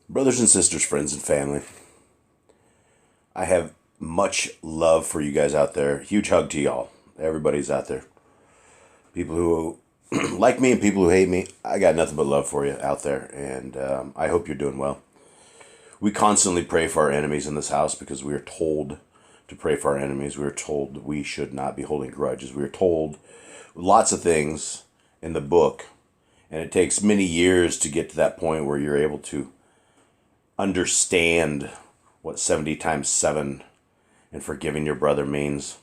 Brothers and sisters, friends and family, I have much love for you guys out there. Huge hug to y'all. Everybody's out there. People who like me and people who hate me, I got nothing but love for you out there, and I hope you're doing well. We constantly pray for our enemies in this house because we are told to pray for our enemies. We are told we should not be holding grudges. We are told lots of things in the book, and it takes many years to get to that point where you're able to understand what 70 times 7 and forgiving your brother means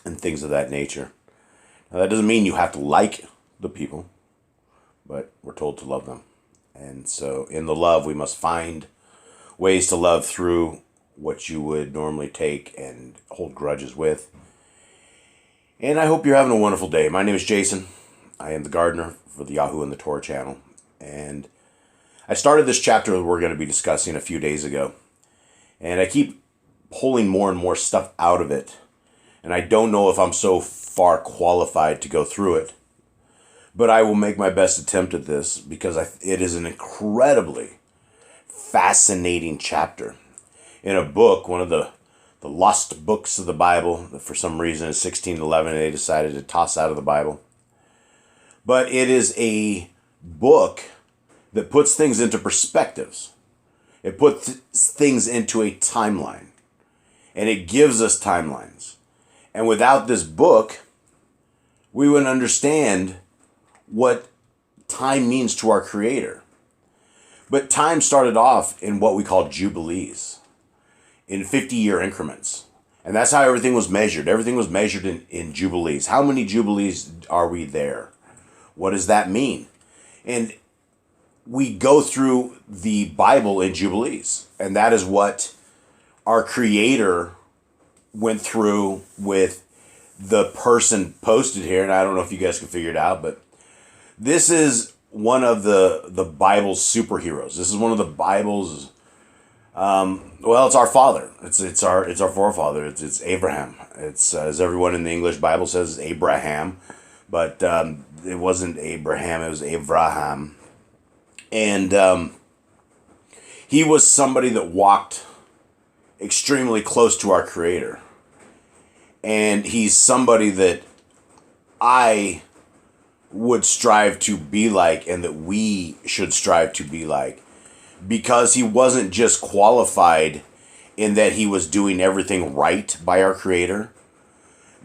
and things of that nature. Now, that doesn't mean you have to like the people, but we're told to love them. And so in the love, we must find ways to love through what you would normally take and hold grudges with. And I hope you're having a wonderful day. My name is Jason. I am the gardener for the Yahoo and the Torah channel. And I started this chapter that we're going to be discussing a few days ago. And I keep pulling more and more stuff out of it. And I don't know if I'm so far qualified to go through it. But I will make my best attempt at this because it is an incredibly fascinating chapter. In a book, one of the lost books of the Bible, that for some reason in 1611 they decided to toss out of the Bible. But it is a book that puts things into perspectives. It puts things into a timeline. And it gives us timelines. And without this book, we wouldn't understand what time means to our Creator. But time started off in what we call Jubilees, in 50-year increments. And that's how everything was measured. Everything was measured in Jubilees. How many Jubilees are we there? What does that mean? And we go through the Bible in Jubilees. And that is what our Creator went through with the person posted here. And I don't know if you guys can figure it out, but this is one of the Bible's superheroes. This is one of the Bible's, it's our father. It's our forefather. It's Abraham. It's as everyone in the English Bible says, Abraham, but it wasn't Abraham. It was Avraham. And he was somebody that walked extremely close to our Creator. And he's somebody that I would strive to be like, and that we should strive to be like, because he wasn't just qualified in that he was doing everything right by our Creator,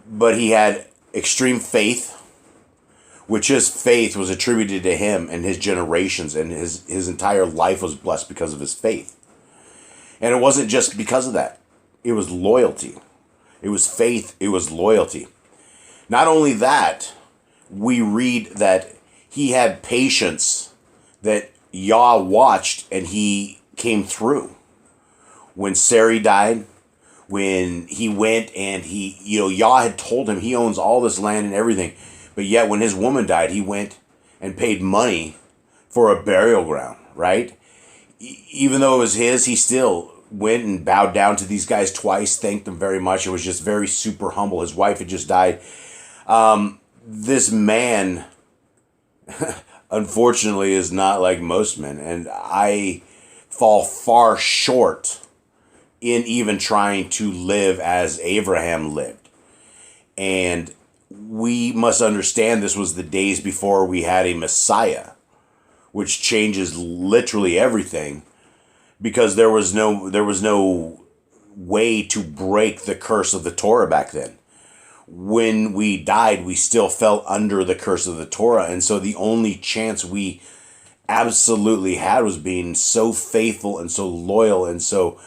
but he had extreme faith, which his faith was attributed to him and his generations, and his entire life was blessed because of his faith. And it wasn't just because of that. It was loyalty. It was faith. It was loyalty. Not only that, we read that he had patience, that Yah watched and he came through. When Sarai died, when he went and Yah had told him he owns all this land and everything, but yet when his woman died, he went and paid money for a burial ground, right? Even though it was his, he still went and bowed down to these guys twice, thanked them very much. It was just very super humble. His wife had just died. This man, unfortunately, is not like most men. And I fall far short in even trying to live as Abraham lived. And we must understand this was the days before we had a Messiah, which changes literally everything, because there was no way to break the curse of the Torah back then. When we died, we still fell under the curse of the Torah. And so the only chance we absolutely had was being so faithful and so loyal and so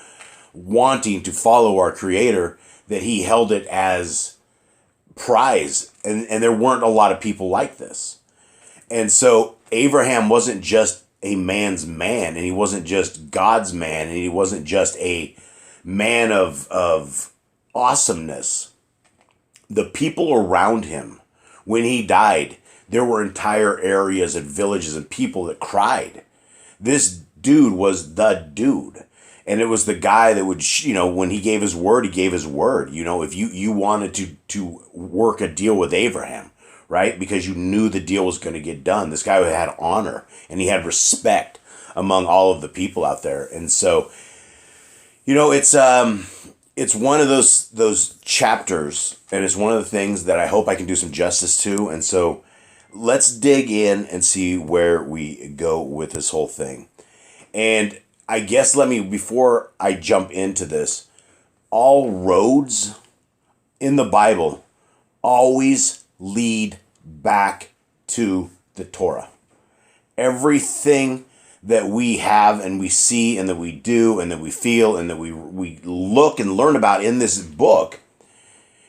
wanting to follow our Creator that he held it as prize. And there weren't a lot of people like this. And so Abraham wasn't just a man's man, and he wasn't just God's man, and he wasn't just a man of awesomeness. The people around him, when he died, there were entire areas and villages and people that cried. This dude was the dude. And it was the guy that would, when he gave his word, he gave his word. If you wanted to work a deal with Abraham, right? Because you knew the deal was going to get done. This guy had honor and he had respect among all of the people out there. And so, it's one of those chapters, and it's one of the things that I hope I can do some justice to. And so let's dig in and see where we go with this whole thing. And I guess before I jump into this, all roads in the Bible always lead back to the Torah. Everything that we have and we see and that we do and that we feel and that we look and learn about in this book,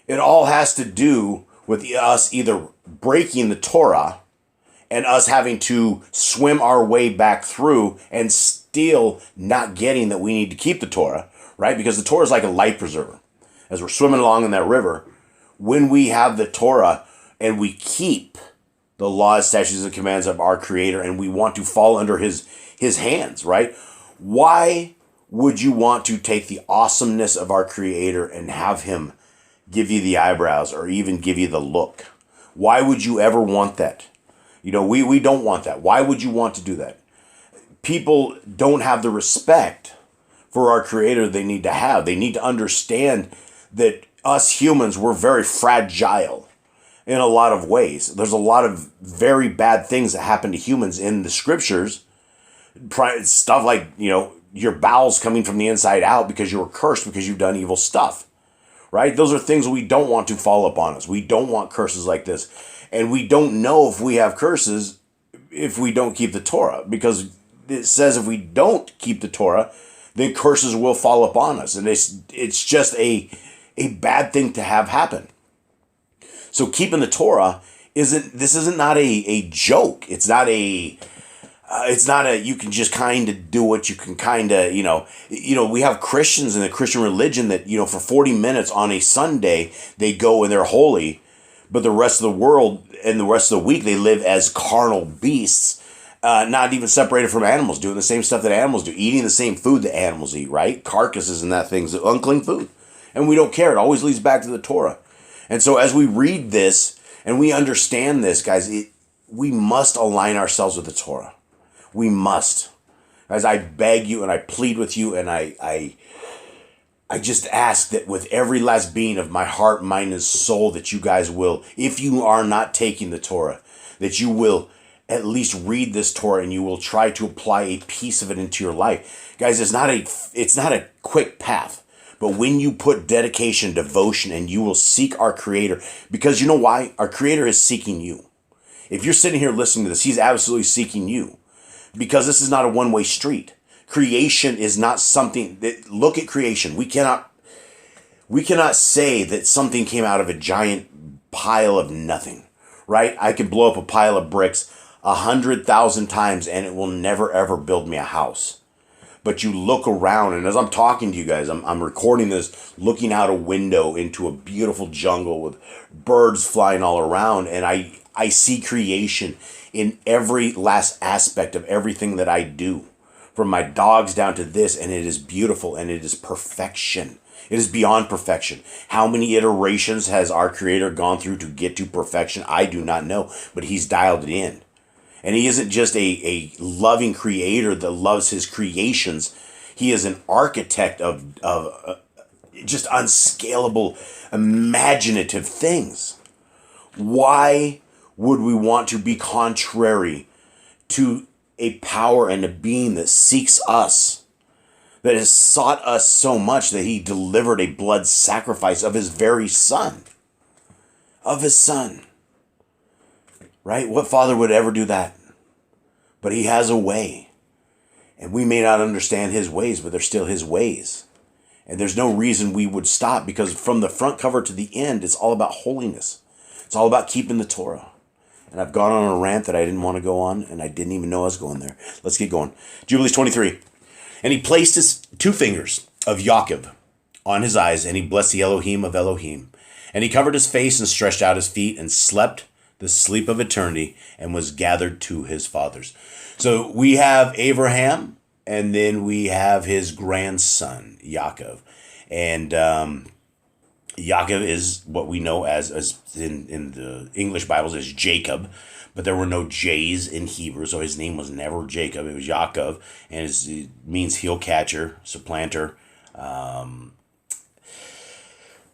it all has to do with us either breaking the Torah and us having to swim our way back through and still not getting that we need to keep the Torah, right? Because the Torah is like a life preserver. As we're swimming along in that river, when we have the Torah and we keep the laws, statutes, and commands of our Creator, and we want to fall under his hands, right? Why would you want to take the awesomeness of our Creator and have him give you the eyebrows or even give you the look? Why would you ever want that? We don't want that. Why would you want to do that? People don't have the respect for our Creator they need to have. They need to understand that us humans, we're very fragile in a lot of ways. There's a lot of very bad things that happen to humans in the scriptures. Stuff like, your bowels coming from the inside out because you were cursed because you've done evil stuff, right? Those are things we don't want to fall upon us. We don't want curses like this. And we don't know if we have curses if we don't keep the Torah, because it says if we don't keep the Torah, then curses will fall upon us. And it's just a bad thing to have happen. So keeping the Torah isn't not a joke. It's not a you can just kind of do what you can kind of, we have Christians in the Christian religion that, for 40 minutes on a Sunday, they go and they're holy, but the rest of the world and the rest of the week, they live as carnal beasts, not even separated from animals, doing the same stuff that animals do, eating the same food that animals eat, right? Carcasses and that thing's unclean food. And we don't care. It always leads back to the Torah. And so as we read this and we understand this, guys, we must align ourselves with the Torah. We must. As I beg you and I plead with you and I just ask that with every last being of my heart, mind, and soul, that you guys will, if you are not taking the Torah, that you will at least read this Torah and you will try to apply a piece of it into your life. Guys, it's not a quick path. But when you put dedication, devotion, and you will seek our Creator, because you know why? Our Creator is seeking you. If you're sitting here listening to this, he's absolutely seeking you, because this is not a one-way street. Creation is not something that, look at creation. We cannot say that something came out of a giant pile of nothing, right? I could blow up a pile of bricks 100,000 times and it will never ever build me a house. But you look around, and as I'm talking to you guys, I'm recording this looking out a window into a beautiful jungle with birds flying all around, and I see creation in every last aspect of everything that I do, from my dogs down to this, and it is beautiful, and it is perfection. It is beyond perfection. How many iterations has our Creator gone through to get to perfection? I do not know, but he's dialed it in. And he isn't just a loving Creator that loves his creations. He is an architect of just unscalable, imaginative things. Why would we want to be contrary to a power and a being that seeks us, that has sought us so much that he delivered a blood sacrifice of his very son? Of his son. Right? What father would ever do that? But he has a way. And we may not understand his ways, but they're still his ways. And there's no reason we would stop, because from the front cover to the end, it's all about holiness. It's all about keeping the Torah. And I've gone on a rant that I didn't want to go on, and I didn't even know I was going there. Let's get going. Jubilees 23. And he placed his 2 fingers of Yaakov on his eyes, and he blessed the Elohim of Elohim. And he covered his face and stretched out his feet and slept the sleep of eternity and was gathered to his fathers. So we have Abraham, and then we have his grandson, Yaakov. And Yaakov is what we know as in the English Bibles as Jacob. but there were no J's in Hebrew, so his name was never Jacob. It was Yaakov, and it means heel catcher, supplanter.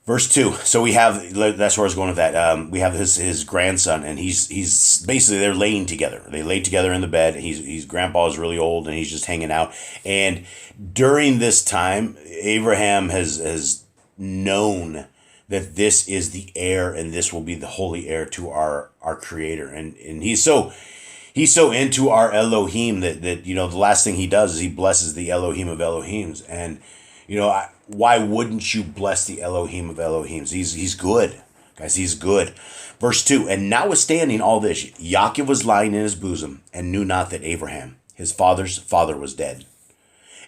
Verse 2. So we have, that's where I was going with that. We have his grandson, and he's basically, they're laying together. They lay together in the bed. He's grandpa is really old, and he's just hanging out. And during this time, Abraham has known that this is the heir, and this will be the holy heir to our Creator. And he's so into our Elohim that the last thing he does is he blesses the Elohim of Elohims. And why wouldn't you bless the Elohim of Elohims? He's good, guys. He's good. Verse 2, and notwithstanding all this, Yaakov was lying in his bosom and knew not that Abraham, his father's father, was dead.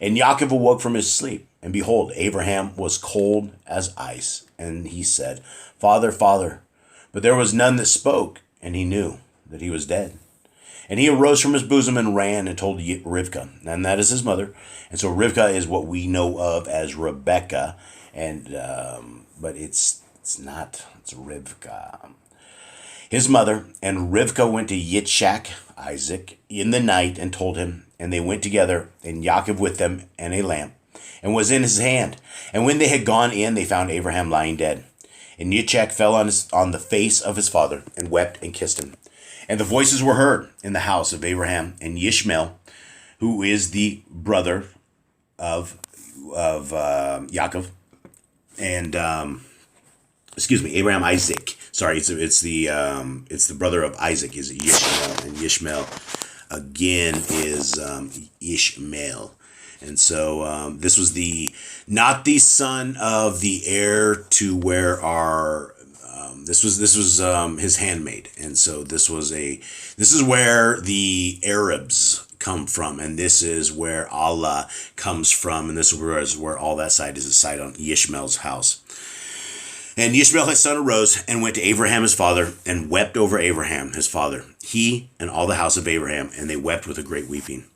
And Yaakov awoke from his sleep, and behold, Abraham was cold as ice. And he said, Father, Father. But there was none that spoke, and he knew that he was dead. And he arose from his bosom and ran and told Rivkah, and that is his mother. And so Rivkah is what we know of as Rebecca, and but it's not. It's Rivkah, his mother. And Rivkah went to Yitzchak, Isaac, in the night and told him. And they went together, and Yaakov with them, and a lamp, and was in his hand. And when they had gone in, they found Abraham lying dead. And Yitzchak fell on the face of his father, and wept and kissed him. And the voices were heard in the house of Abraham and Ishmael, who is the brother of Yaakov, and Abraham, Isaac. Sorry, it's the brother of Isaac is Ishmael, and Ishmael again is Ishmael. And so this was not the son of the heir to where our this was his handmaid. And so this is where the Arabs come from, and this is where Allah comes from, and this is where all that side is a side on Ishmael's house. And Ishmael his son arose and went to Abraham his father, and wept over Abraham his father, he and all the house of Abraham, and they wept with a great weeping.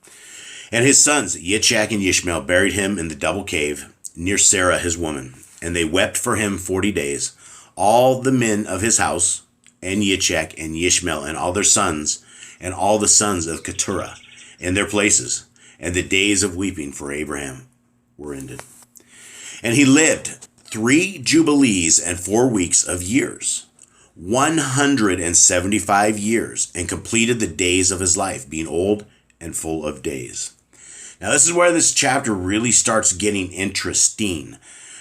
And his sons Yitzchak and Ishmael buried him in the double cave near Sarah his woman, and they wept for him 40 days, all the men of his house, and Yitzchak and Ishmael and all their sons, and all the sons of Keturah in their places, and the days of weeping for Abraham were ended. And he lived 3 jubilees and 4 weeks of years, 175 years, and completed the days of his life, being old and full of days. Now this is where this chapter really starts getting interesting,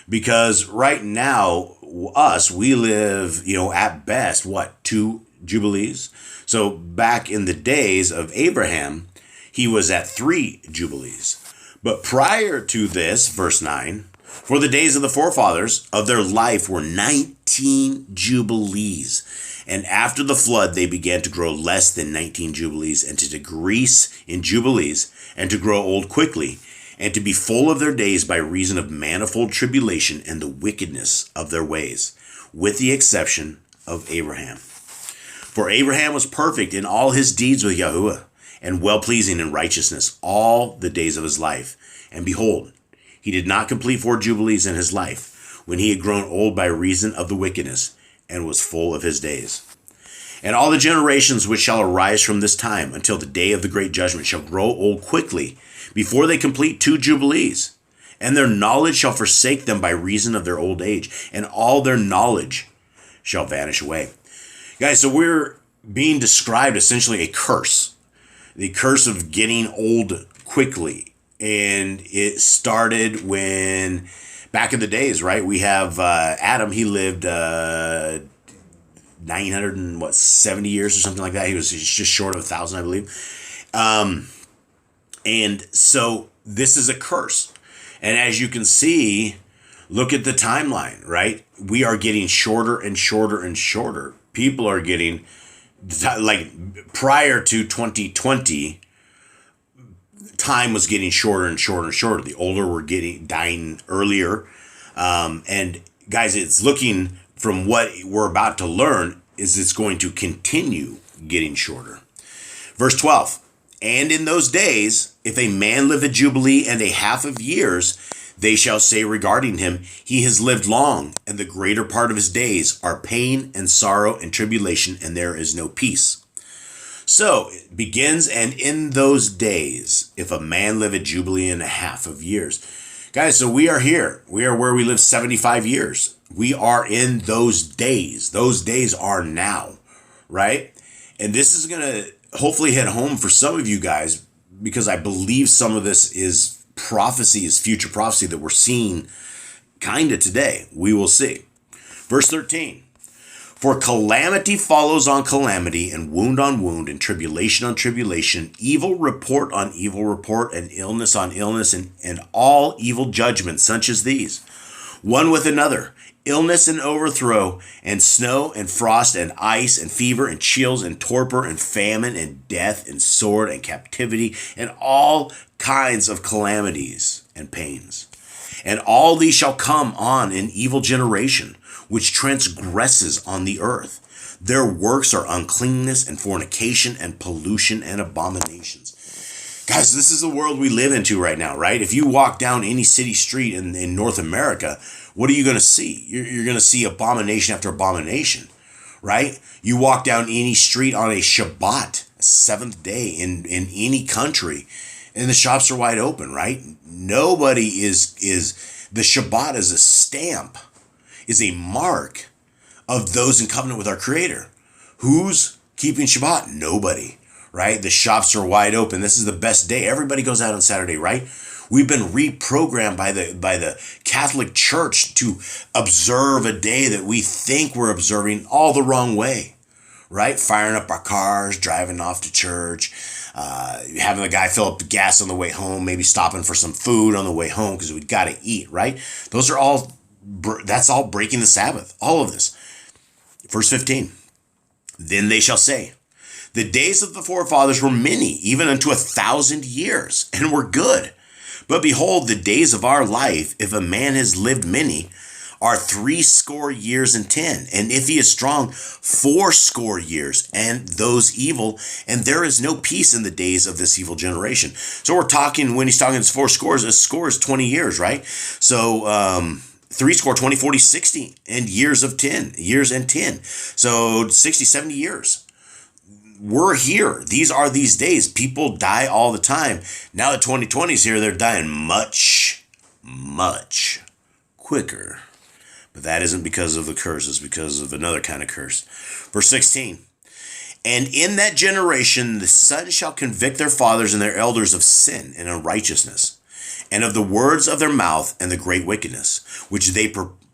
because right now, we live, at best, 2 jubilees? So back in the days of Abraham, he was at 3 jubilees. But prior to this, verse 9, for the days of the forefathers of their life were 19 jubilees. And after the flood, they began to grow less than 19 jubilees, and to decrease in jubilees, and to grow old quickly, and to be full of their days by reason of manifold tribulation and the wickedness of their ways, with the exception of Abraham. For Abraham was perfect in all his deeds with Yahuwah, and well-pleasing in righteousness all the days of his life. And behold, he did not complete 4 jubilees in his life, when he had grown old by reason of the wickedness, and was full of his days. And all the generations which shall arise from this time until the day of the great judgment shall grow old quickly, before they complete 2 jubilees. And their knowledge shall forsake them by reason of their old age, and all their knowledge shall vanish away. Guys, so we're being described essentially a curse. The curse of getting old quickly. And it started when, back in the days, right? We have Adam, he lived 970 years or something like that. He was just short of 1,000, I believe. And so this is a curse. And as you can see, look at the timeline, right? We are getting shorter and shorter and shorter. People are getting, prior to 2020, time was getting shorter and shorter and shorter. The older were dying earlier. And guys, it's looking, from what we're about to learn, is it's going to continue getting shorter. Verse 12. And in those days, if a man live a jubilee and a half of years, they shall say regarding him, he has lived long, and the greater part of his days are pain and sorrow and tribulation, and there is no peace. So it begins, and in those days, if a man live a jubilee and a half of years. Guys, so we are here. We are where we live 75 years. We are in those days. Those days are now, right? And this is going to hopefully hit home for some of you guys, because I believe some of this is prophecy, is future prophecy that we're seeing kind of today. We will see. Verse 13. For calamity follows on calamity, and wound on wound, and tribulation on tribulation, evil report on evil report, and illness on illness, and all evil judgments such as these, one with another, illness and overthrow, and snow and frost and ice and fever and chills and torpor and famine and death and sword and captivity and all kinds of calamities and pains. And all these shall come on an evil generation, which transgresses on the earth. Their works are uncleanness and fornication and pollution and abominations. Guys, this is the world we live into right now, right? If you walk down any city street in North America, what are you going to see? You're going to see abomination after abomination, right? You walk down any street on a Shabbat, a seventh day in any country, and the shops are wide open, right? Nobody is the Shabbat is a stamp, is a mark of those in covenant with our Creator. Who's keeping Shabbat? Nobody, right? The shops are wide open. This is the best day. Everybody goes out on Saturday, right? We've been reprogrammed by the Catholic Church to observe a day that we think we're observing all the wrong way, right? Firing up our cars, driving off to church, having the guy fill up the gas on the way home, maybe stopping for some food on the way home because we got to eat, right? That's all breaking the Sabbath, all of this. Verse 15, then they shall say, the days of the forefathers were many, even unto 1,000 years, and were good. But behold, the days of our life, if a man has lived many, are 80 years and 10. And if he is strong, 80 years, and those evil. And there is no peace in the days of this evil generation. So we're talking, when he's talking it's 80, a score is 20 years, right? So 80, 20, 40, 60, and years of 10, years and 10. So 60, 70 years. We're here. These are these days. People die all the time. Now that 2020 is here, they're dying much, much quicker. But that isn't because of the curse. It's because of another kind of curse. Verse 16. And in that generation, the sons shall convict their fathers and their elders of sin and unrighteousness, and of the words of their mouth and the great wickedness, which they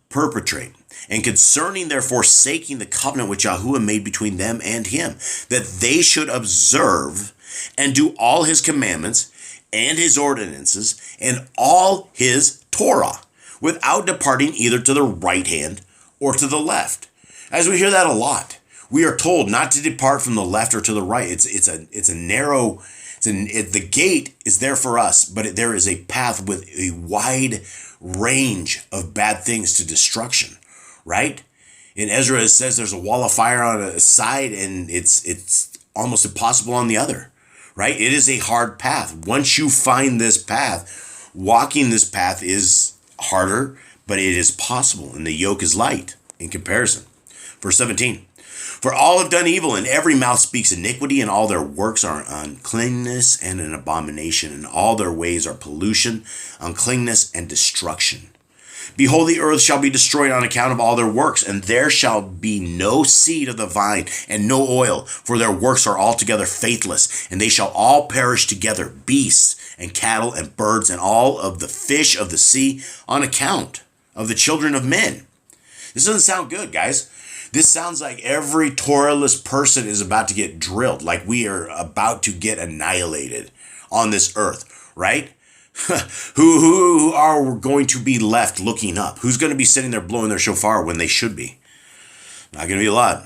perpetrate. And concerning their forsaking the covenant which Yahuwah made between them and him, that they should observe and do all his commandments and his ordinances and all his Torah, without departing either to the right hand or to the left. As we hear that a lot, we are told not to depart from the left or to the right. It's a narrow. The gate is there for us, but there is a path with a wide range of bad things to destruction. Right? In Ezra, it says there's a wall of fire on a side and it's almost impossible on the other. Right? It is a hard path. Once you find this path, walking this path is harder, but it is possible, and the yoke is light in comparison. Verse 17. For all have done evil, and every mouth speaks iniquity, and all their works are uncleanness and an abomination, and all their ways are pollution, uncleanness, and destruction. Behold, the earth shall be destroyed on account of all their works, and there shall be no seed of the vine and no oil, for their works are altogether faithless, and they shall all perish together, beasts and cattle and birds and all of the fish of the sea, on account of the children of men. This doesn't sound good, guys. This sounds like every Torahless person is about to get drilled, like we are about to get annihilated on this earth, right? Who are going to be left looking up? Who's going to be sitting there blowing their shofar when they should be? Not going to be a lot.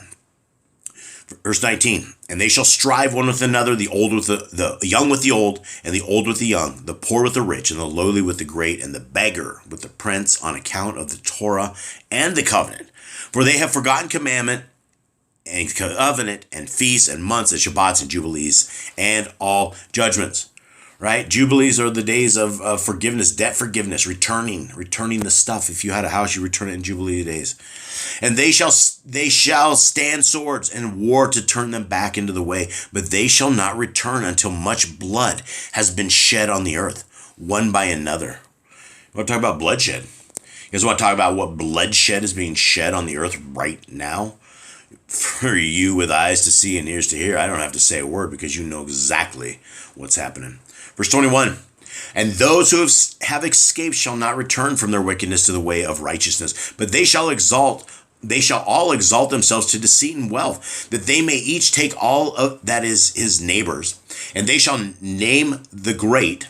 Verse 19, and they shall strive one with another, the old with the young with the old, and the old with the young, the poor with the rich, and the lowly with the great, and the beggar with the prince, on account of the Torah and the covenant. For they have forgotten commandment and covenant and feasts and months and Shabbats and Jubilees and all judgments. right? Jubilees are the days of forgiveness, debt forgiveness, returning the stuff. If you had a house, you return it in Jubilee days. And they shall stand swords and war to turn them back into the way, but they shall not return until much blood has been shed on the earth, one by another. You want to talk about bloodshed? You guys want to talk about what bloodshed is being shed on the earth right now? For you with eyes to see and ears to hear, I don't have to say a word because you know exactly what's happening. Verse 21, and those who have escaped shall not return from their wickedness to the way of righteousness, but they shall all exalt themselves to deceit and wealth, that they may each take all of that is his neighbor's. And they shall name the great,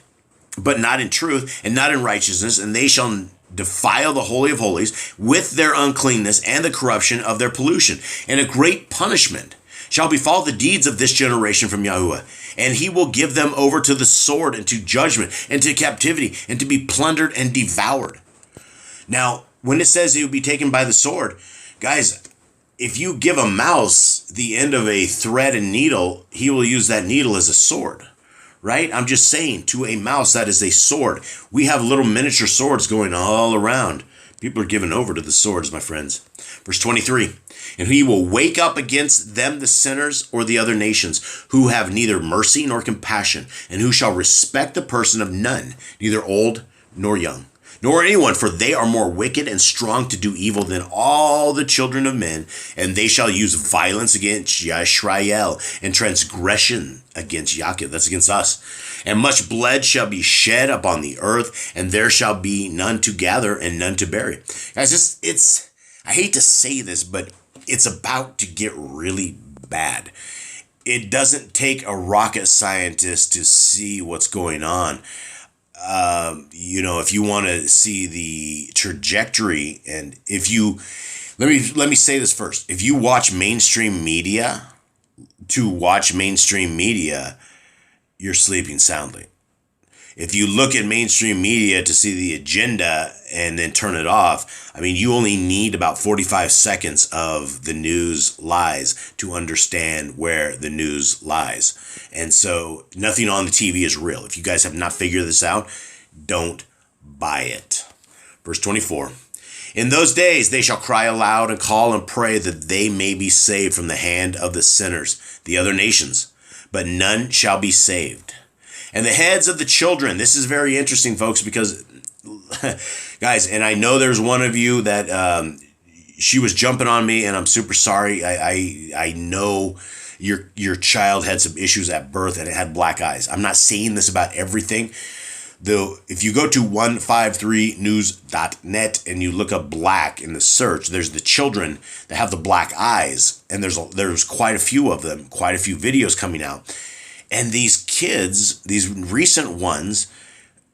but not in truth and not in righteousness, and they shall defile the Holy of Holies with their uncleanness and the corruption of their pollution. And a great punishment shall befall the deeds of this generation from Yahuwah. And he will give them over to the sword and to judgment and to captivity and to be plundered and devoured. Now, when it says he will be taken by the sword, guys, if you give a mouse the end of a thread and needle, he will use that needle as a sword. Right? I'm just saying, to a mouse, that is a sword. We have little miniature swords going all around. People are given over to the swords, my friends. Verse 23, and he will wake up against them the sinners or the other nations, who have neither mercy nor compassion, and who shall respect the person of none, neither old nor young, nor anyone, for they are more wicked and strong to do evil than all the children of men, and they shall use violence against Yisrael and transgression against Yaakov. That's against us. And much blood shall be shed upon the earth, and there shall be none to gather and none to bury. Guys, I hate to say this, but it's about to get really bad. It doesn't take a rocket scientist to see what's going on. If you want to see the trajectory, and if you, let me say this first. If you watch mainstream media, you're sleeping soundly. If you look at mainstream media to see the agenda and then turn it off, you only need about 45 seconds of the news lies to understand where the news lies. And so nothing on the TV is real. If you guys have not figured this out, don't buy it. Verse 24, in those days they shall cry aloud and call and pray that they may be saved from the hand of the sinners, the other nations, but none shall be saved. And the heads of the children, this is very interesting, folks, because, guys, and I know there's one of you that she was jumping on me, and I'm super sorry. I know your child had some issues at birth, and it had black eyes. I'm not saying this about everything. Though, if you go to 153news.net and you look up black in the search, there's the children that have the black eyes, and there's quite a few of them, quite a few videos coming out. And these kids, these recent ones,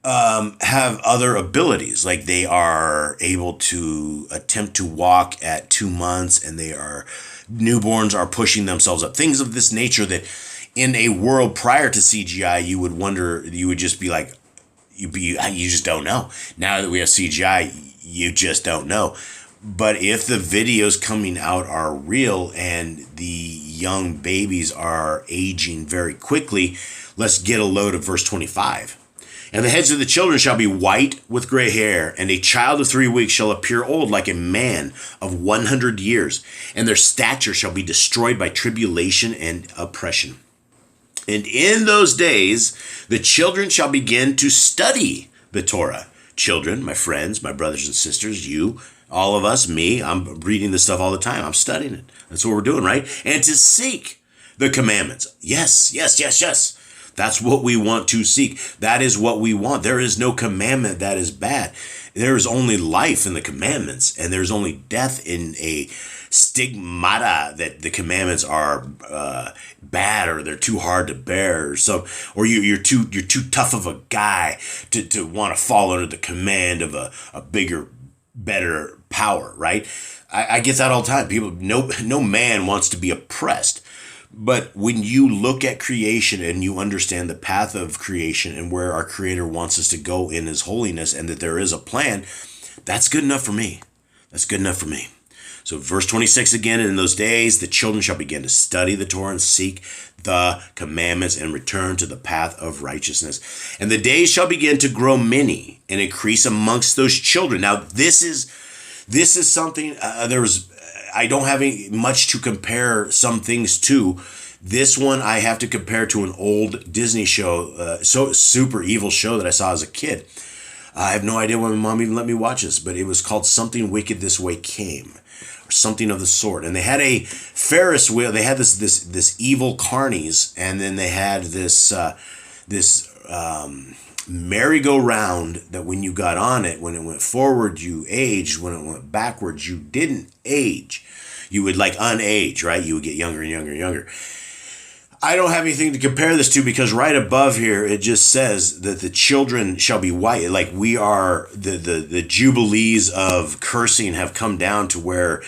have other abilities. Like they are able to attempt to walk at 2 months, and newborns are pushing themselves up. Things of this nature that in a world prior to CGI, you would wonder, you would just be like, you just don't know. Now that we have CGI, you just don't know. But if the videos coming out are real and the young babies are aging very quickly, let's get a load of verse 25. And the heads of the children shall be white with gray hair, and a child of 3 weeks shall appear old like a man of 100 years, and their stature shall be destroyed by tribulation and oppression. And in those days, the children shall begin to study the Torah. Children, my friends, my brothers and sisters, you, all of us, me, I'm reading this stuff all the time. I'm studying it. That's what we're doing, right? And to seek the commandments. Yes. That's what we want to seek. That is what we want. There is no commandment that is bad. There is only life in the commandments, and there's only death in a stigmata that the commandments are bad, or they're too hard to bear, or you're too tough of a guy to want to fall under the command of a bigger, better power, right? I get that all the time. People, no man wants to be oppressed. But when you look at creation and you understand the path of creation and where our Creator wants us to go in His holiness, and that there is a plan, that's good enough for me. That's good enough for me. So verse 26 again, in those days the children shall begin to study the Torah and seek the commandments and return to the path of righteousness. And the days shall begin to grow many and increase amongst those children. Now this is something, I don't have much to compare some things to. This one I have to compare to an old Disney show, so super evil show that I saw as a kid. I have no idea when my mom even let me watch this, but it was called Something Wicked This Way Came, or something of the sort. And they had a Ferris wheel. They had this evil carnies, and then they had this merry-go-round that when you got on it, when it went forward, you aged. When it went backwards, you didn't age. You would like unage, right? You would get younger and younger and younger. I don't have anything to compare this to because right above here, it just says that the children shall be white. Like we are, the Jubilees of cursing have come down to where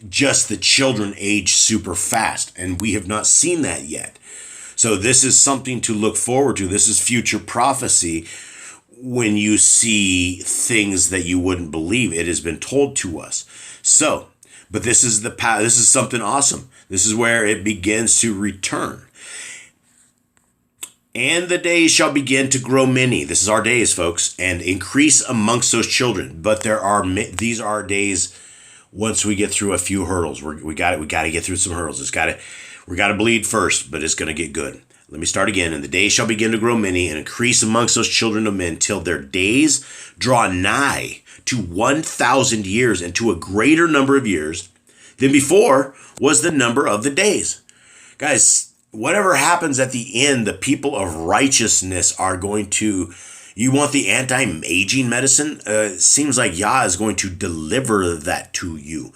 just the children age super fast. And we have not seen that yet. So this is something to look forward to. This is future prophecy when you see things that you wouldn't believe. It has been told to us. So, but this is this is something awesome. This is where it begins to return. And the days shall begin to grow many. This is our days, folks, and increase amongst those children. But these are days once we get through a few hurdles. We got to get through some hurdles. We got to bleed first, but it's going to get good. Let me start again. And the days shall begin to grow many and increase amongst those children of men till their days draw nigh to 1,000 years and to a greater number of years than before was the number of the days. Guys, whatever happens at the end, the people of righteousness are going to, you want the anti-aging medicine? Seems like Yah is going to deliver that to you.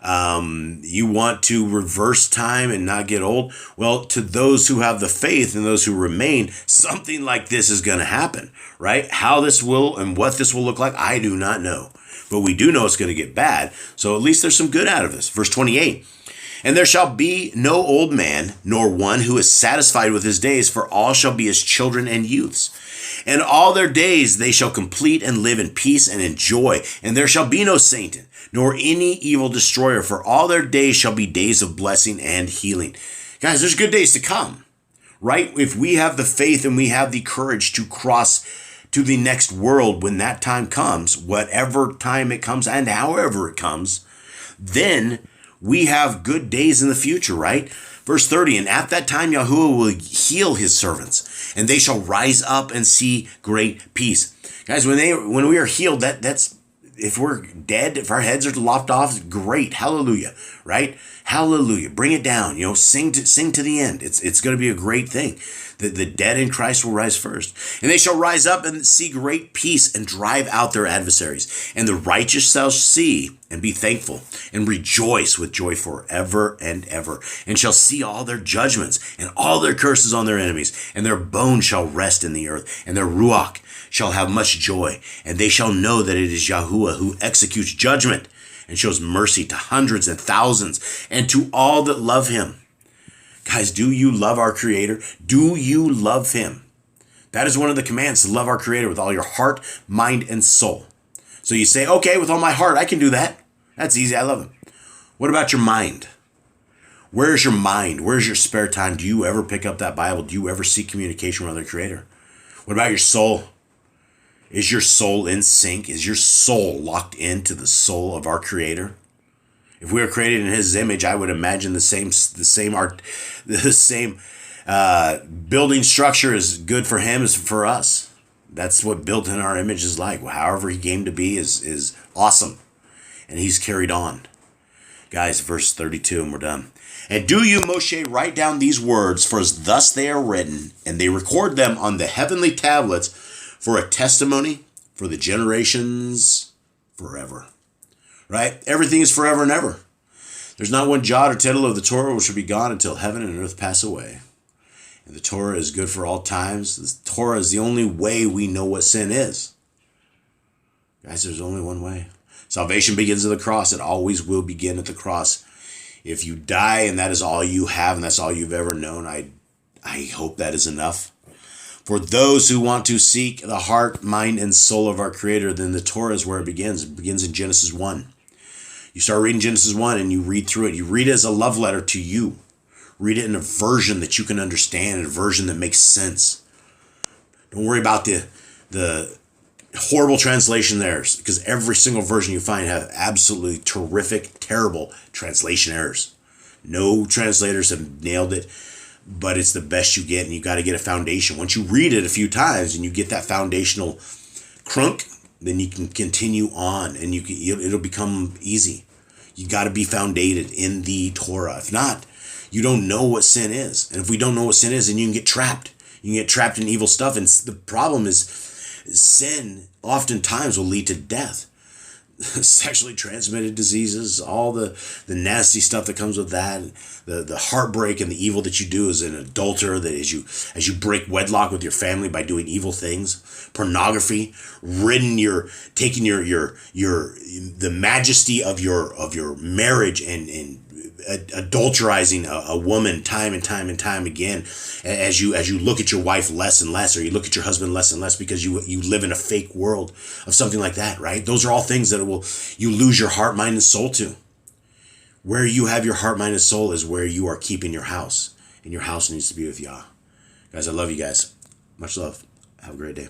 You want to reverse time and not get old? Well, to those who have the faith and those who remain, something like this is going to happen, right? How this will and what this will look like, I do not know. But we do know it's going to get bad. So at least there's some good out of this. Verse 28. And there shall be no old man, nor one who is satisfied with his days, for all shall be as children and youths. And all their days they shall complete and live in peace and in joy. And there shall be no Satan, nor any evil destroyer, for all their days shall be days of blessing and healing. Guys, there's good days to come, right? If we have the faith and we have the courage to cross to the next world when that time comes, whatever time it comes and however it comes, then we have good days in the future, right? Verse 30, and at that time Yahuwah will heal his servants, and they shall rise up and see great peace. Guys, when we are healed, that's if we're dead, if our heads are lopped off, great, hallelujah, right? Hallelujah, bring it down, sing to the end. It's going to be a great thing. The dead in Christ will rise first. And they shall rise up and see great peace and drive out their adversaries. And the righteous shall see and be thankful and rejoice with joy forever and ever. And shall see all their judgments and all their curses on their enemies. And their bones shall rest in the earth. And their ruach shall have much joy. And they shall know that it is Yahuwah who executes judgment and shows mercy to hundreds and thousands and to all that love him. Guys, do you love our Creator? Do you love him? That is one of the commands, to love our Creator with all your heart, mind, and soul. So you say, okay, with all my heart, I can do that. That's easy. I love him. What about your mind? Where's your mind? Where's your spare time? Do you ever pick up that Bible? Do you ever seek communication with our Creator? What about your soul? Is your soul in sync? Is your soul locked into the soul of our Creator? If we were created in his image, I would imagine the same building structure is good for him as for us. That's what built in our image is like. However he came to be is awesome. And he's carried on. Guys, verse 32, and we're done. And do you, Moshe, write down these words, for as thus they are written, and they record them on the heavenly tablets for a testimony for the generations forever. Right? Everything is forever and ever. There's not one jot or tittle of the Torah which shall be gone until heaven and earth pass away. And the Torah is good for all times. The Torah is the only way we know what sin is. Guys, there's only one way. Salvation begins at the cross. It always will begin at the cross. If you die and that is all you have and that's all you've ever known, I hope that is enough. For those who want to seek the heart, mind, and soul of our Creator, then the Torah is where it begins. It begins in Genesis 1. You start reading Genesis 1 and you read through it. You read it as a love letter to you. Read it in a version that you can understand, a version that makes sense. Don't worry about the horrible translation there, because every single version you find have absolutely terrific, terrible translation errors. No translators have nailed it, but it's the best you get, and you got to get a foundation. Once you read it a few times and you get that foundational crunk, then you can continue on, and it'll become easy. You got to be founded in the Torah. If not, you don't know what sin is. And if we don't know what sin is, then you can get trapped. You can get trapped in evil stuff. And the problem is sin oftentimes will lead to death. Sexually transmitted diseases, all the nasty stuff that comes with that, the heartbreak and the evil that you do as an adulterer, that as you break wedlock with your family by doing evil things, pornography, taking the majesty of your marriage and adulterizing a woman time and time again, as you look at your wife less and less, or you look at your husband less and less, because you live in a fake world of something like that, right? Those are all things that you lose your heart, mind, and soul to. Where you have your heart, mind, and soul is where you are keeping your house, and your house needs to be with Yah. Guys, I love you guys. Much love. Have a great day.